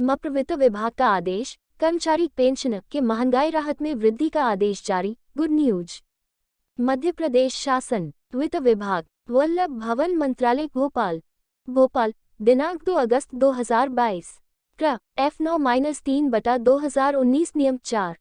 मप्र वित्त विभाग का आदेश, कर्मचारी पेंशन के महंगाई राहत में वृद्धि का आदेश जारी। Good news. मध्य प्रदेश शासन वित्त विभाग वल्लभ भवन मंत्रालय भोपाल दिनांक 2 अगस्त 2022 क्र F9-3/2019 नियम 4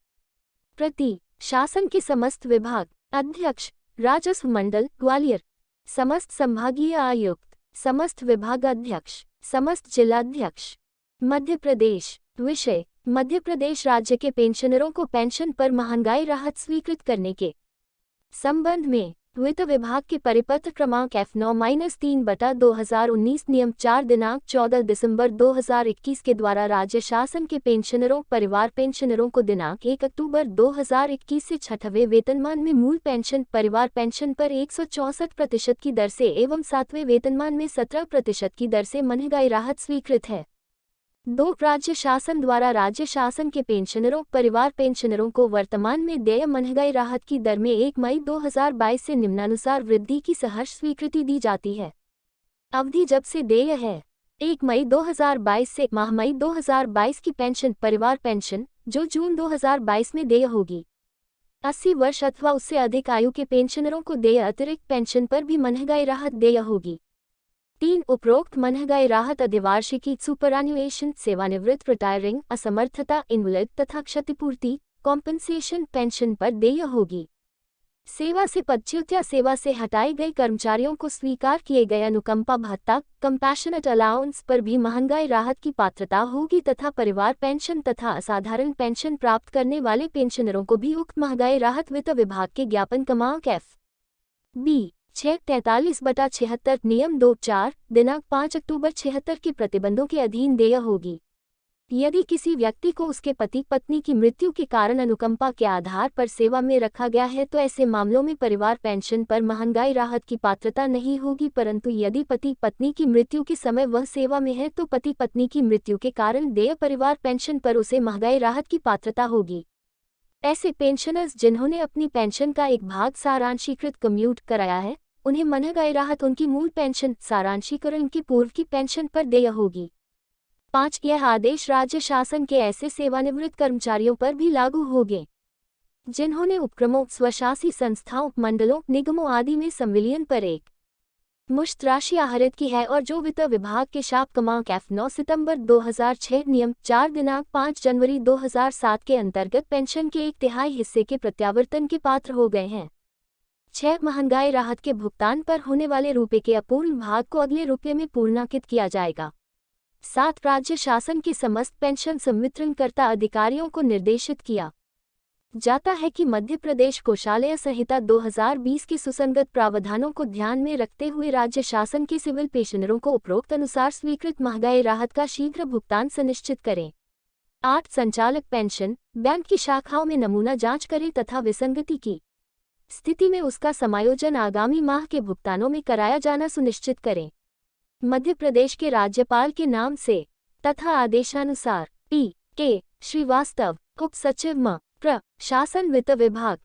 प्रति शासन के समस्त विभाग अध्यक्ष राजस्व मंडल ग्वालियर, समस्त संभागीय आयुक्त, समस्त विभागाध्यक्ष, समस्त जिलाध्यक्ष मध्य प्रदेश। विषय मध्य प्रदेश राज्य के पेंशनरों को पेंशन पर महंगाई राहत स्वीकृत करने के संबंध में वित्त विभाग के परिपत्र क्रमांक F9-3/2019 नियम 4 दिनांक 14 दिसंबर 2021 के द्वारा राज्य शासन के पेंशनरों परिवार पेंशनरों को दिनांक 1 अक्टूबर 2021 से 6वें वेतनमान में मूल पेंशन परिवार पेंशन पर 164% की दर से एवं 7वें वेतनमान में 17% की दर से महंगाई राहत स्वीकृत है। 2 राज्य शासन द्वारा राज्य शासन के पेंशनरों परिवार पेंशनरों को वर्तमान में देय महंगाई राहत की दर में 1 मई 2022 से निम्नानुसार वृद्धि की सहर्ष स्वीकृति दी जाती है। अवधि जब से देय है 1 मई 2022 से माह मई 2022 की पेंशन परिवार पेंशन जो जून 2022 में देय होगी। 80 वर्ष अथवा उससे अधिक आयु के पेंशनरों को देय अतिरिक्त पेंशन पर भी महंगाई राहत देय होगी। 3 उपरोक्त महंगाई राहत अधिवार्षिकी सुपरएन्युएशन सेवानिवृत्त रिटायरिंग असमर्थता इनवलिड तथा क्षतिपूर्ति कॉम्पेंसेशन पेंशन पर देय होगी। सेवा से पदच्युत या सेवा से हटाए गए कर्मचारियों को स्वीकार किए गए अनुकंपा भत्ता कंपैशनेट अलाउंस पर भी महंगाई राहत की पात्रता होगी तथा परिवार पेंशन तथा असाधारण पेंशन प्राप्त करने वाले पेंशनरों को भी उक्त महंगाई राहत वित्त विभाग के ज्ञापन क्रमांक FB 643/76 नियम 2-4 दिनांक 5 अक्टूबर 76 के प्रतिबंधों के अधीन देय होगी। यदि किसी व्यक्ति को उसके पति पत्नी की मृत्यु के कारण अनुकंपा के आधार पर सेवा में रखा गया है तो ऐसे मामलों में परिवार पेंशन पर महंगाई राहत की पात्रता नहीं होगी, परंतु यदि पति पत्नी की मृत्यु के समय वह सेवा में है तो पति पत्नी की मृत्यु के कारण देय परिवार पेंशन पर उसे महंगाई राहत की पात्रता होगी। ऐसे पेंशनर्स जिन्होंने अपनी पेंशन का एक भाग सारांशीकृत कम्यूट कराया है, उन्हें महंगाई राहत उनकी मूल पेंशन सारांशीकरण की पूर्व की पेंशन पर देय होगी। 5 यह आदेश राज्य शासन के ऐसे सेवानिवृत्त कर्मचारियों पर भी लागू होंगे जिन्होंने उपक्रमों स्वशासी संस्थाओं मंडलों निगमों आदि में संविलियन पर एक मुश्त राशि आहरित की है और जो वित्त विभाग के शाप क्रमांक F9 सितंबर 2006 नियम 4 दिनांक 5 जनवरी 2007 के अंतर्गत पेंशन के 1/3 हिस्से के प्रत्यावर्तन के पात्र हो गए हैं। 6 महंगाई राहत के भुगतान पर होने वाले रुपये के अपूर्ण भाग को अगले रुपये में पूर्णांकित किया जाएगा। 7 राज्य शासन के समस्त पेंशन संवितरणकर्ता अधिकारियों को निर्देशित किया जाता है कि मध्य प्रदेश कोषालय संहिता 2020 के सुसंगत प्रावधानों को ध्यान में रखते हुए राज्य शासन के सिविल पेंशनरों को उपरोक्त अनुसार स्वीकृत महंगाई राहत का शीघ्र भुगतान सुनिश्चित करें। 8 संचालक पेंशन बैंक की शाखाओं में नमूना जांच करें तथा विसंगति की स्थिति में उसका समायोजन आगामी माह के भुगतानों में कराया जाना सुनिश्चित करें। मध्य प्रदेश के राज्यपाल के नाम से तथा आदेशानुसार P.K. श्रीवास्तव उप सचिव म. प्र. शासन वित्त विभाग